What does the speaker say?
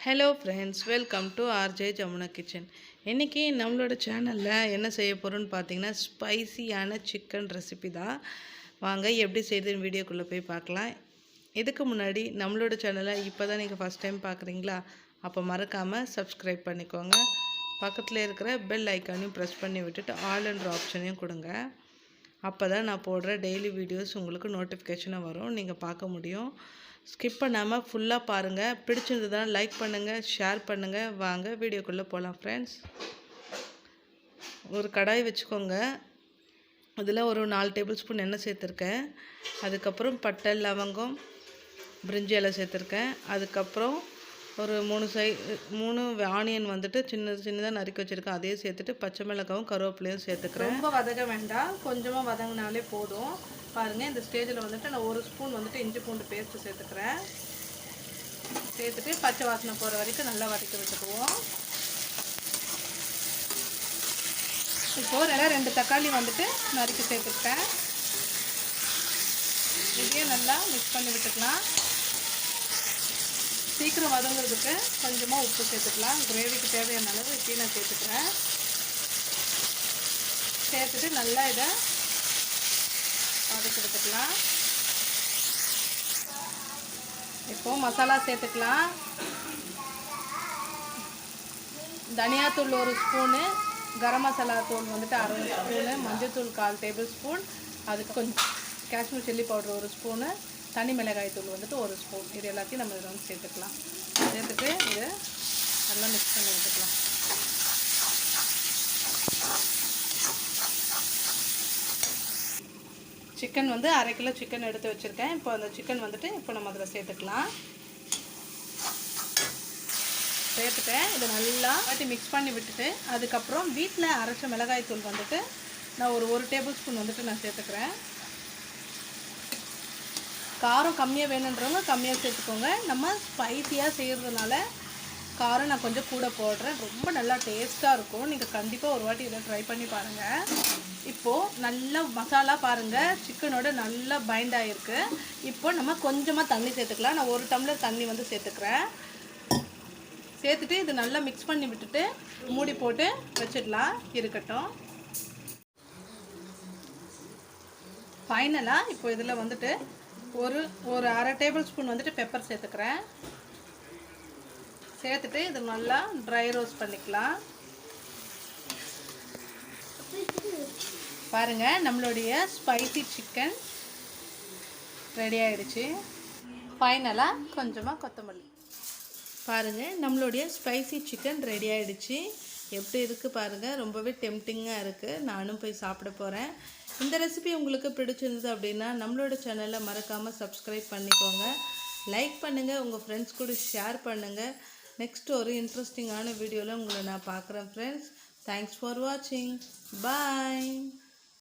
Hello friends, welcome to rjjamunakitchen. இன்றைக்கி நம்மளோட சேனலில் என்ன செய்ய போகிறோன்னு பார்த்தீங்கன்னா ஸ்பைசியான சிக்கன் ரெசிபி தான். வாங்க எப்படி செய்யுதுன்னு வீடியோக்குள்ளே போய் பார்க்கலாம். இதுக்கு முன்னாடி நம்மளோட சேனலை இப்போ தான் நீங்கள் ஃபஸ்ட் டைம் பார்க்குறீங்களா, அப்போ மறக்காமல் சப்ஸ்கிரைப் பண்ணிக்கோங்க. பக்கத்தில் இருக்கிற பெல் ஐக்கானையும் ப்ரெஸ் பண்ணி விட்டுட்டு ஆல் என்ற ஆப்ஷனையும் கொடுங்க. அப்போ தான் நான் போடுற டெய்லி வீடியோஸ் உங்களுக்கு நோட்டிஃபிகேஷனாக வரும், நீங்கள் பார்க்க முடியும். ஸ்கிப் பண்ணாமல் ஃபுல்லாக பாருங்கள். பிடிச்சிருந்ததுனா லைக் பண்ணுங்கள், ஷேர் பண்ணுங்கள். வாங்க வீடியோக்குள்ளே போகலாம் ஃப்ரெண்ட்ஸ். ஒரு கடாய் வச்சுக்கோங்க. அதில் ஒரு 4 டேபிள் ஸ்பூன் எண்ணெய் சேர்த்துருக்கேன். அதுக்கப்புறம் பட்டை, லவங்கம், பிரிஞ்சி இலை சேர்த்துருக்கேன். அதுக்கப்புறம் ஒரு 3 ஆனியன் வந்துட்டு சின்னதாக நறுக்கி வச்சுருக்கேன், அதையும் சேர்த்துட்டு பச்சை மிளகாவும் கருவேப்பிலையும் சேர்த்துக்கிறேன். ரொம்ப வதங்க வேண்டாம், கொஞ்சமாக வதங்கினாலே போதும். பாருங்கள், இந்த ஸ்டேஜில் வந்துட்டு நான் 1 ஸ்பூன் வந்துட்டு இஞ்சி பூண்டு பேஸ்ட்டு சேர்த்துக்கிறேன். சேர்த்துட்டு பச்சை வாசனை போகிற வரைக்கும் நல்லா வதக்கி வச்சுக்குவோம். இப்போது 2 தக்காளி வந்துட்டு நறுக்கி சேர்த்துக்கிட்டேன். இதையும் நல்லா மிக்ஸ் பண்ணி விட்டுக்கலாம். சீக்கிரம் வதங்குறதுக்கு கொஞ்சமாக உப்பு சேர்த்துக்கலாம். கிரேவிக்கு தேவையான அளவு இப்படி நான் சேர்த்துக்கிறேன். சேர்த்துட்டு நல்லா இதை வதக்கி எடுத்துக்கலாம். இப்போது மசாலா சேர்த்துக்கலாம். தனியாத்தூள் 1 ஸ்பூனு, கரம் மசாலா தூள் வந்துட்டு 1/2 ஸ்பூனு, மஞ்சள்தூள் 1/4 டேபிள் ஸ்பூன், அதுக்கு கொஞ்சம் காஷ்மீர் சில்லி பவுடர் 1 ஸ்பூனு, தனி மிளகாய் தூள் வந்துட்டு 1 ஸ்பூன். இது எல்லாத்தையும் நம்ம இதை வந்து சேர்த்துக்கலாம். சேர்த்துட்டு இது நல்லா மிக்ஸ் பண்ணி விட்டுக்கலாம். சிக்கன் வந்து 1/2 கிலோ சிக்கன் எடுத்து வச்சுருக்கேன். இப்போ அந்த சிக்கன் வந்துட்டு இப்போ நம்ம அதில் சேர்த்துக்கலாம். சேர்த்துட்டேன். இதை நல்லா மிக்ஸ் பண்ணி விட்டுட்டு அதுக்கப்புறம் வீட்டில் அரைச்ச மிளகாய் தூள் வந்துட்டு நான் ஒரு டேபிள் ஸ்பூன் வந்துட்டு நான் சேர்த்துக்கிறேன். காரம் கம்மியாக வேணுன்றவங்க கம்மியாக சேர்த்துக்கோங்க. நம்ம ஸ்பைசியாக செய்கிறதுனால காரம் நான் கொஞ்சம் கூட போடுறேன். ரொம்ப நல்லா டேஸ்ட்டாக இருக்கும். நீங்கள் கண்டிப்பாக ஒரு வாட்டி இதை ட்ரை பண்ணி பாருங்கள். இப்போது நல்லா மசாலா பாருங்கள் சிக்கனோட நல்லா பைண்ட் ஆகிருக்கு. இப்போ நம்ம கொஞ்சமாக தண்ணி சேர்த்துக்கலாம். நான் 1 டம்ளர் தண்ணி வந்து சேர்த்துக்கிறேன். சேர்த்துட்டு இது நல்லா மிக்ஸ் பண்ணி விட்டுட்டு மூடி போட்டு வச்சிடலாம், இருக்கட்டும். ஃபைனலாக இப்போ இதில் வந்துட்டு ஒரு 1/2 டேபிள் ஸ்பூன் வந்துட்டு பெப்பர் சேர்த்துக்கிறேன். சேர்த்துட்டு இது நல்லா ட்ரை ரோஸ்ட் பண்ணிக்கலாம். பாருங்கள், நம்மளுடைய ஸ்பைசி சிக்கன் ரெடி ஆகிடுச்சு. ஃபைனலாக கொஞ்சமாக கொத்தமல்லி. பாருங்கள், நம்மளுடைய ஸ்பைசி சிக்கன் ரெடி ஆகிடுச்சு. எப்படி இருக்குது பாருங்கள், ரொம்பவே டெம்டிங்காக இருக்குது. நானும் போய் சாப்பிட போகிறேன். இந்த ரெசிபி உங்களுக்கு பிடிச்சிருந்தது அப்படின்னா நம்மளோட சேனலை மறக்காமல் சப்ஸ்கிரைப் பண்ணிக்கோங்க, லைக் பண்ணுங்கள், உங்கள் ஃப்ரெண்ட்ஸ் கூட ஷேர் பண்ணுங்கள். நெக்ஸ்ட் ஒரு இன்ட்ரெஸ்டிங்கான வீடியோவில் உங்களை நான் பார்க்குறேன் ஃப்ரெண்ட்ஸ். தேங்க்ஸ் ஃபார் வாட்சிங். பாய்.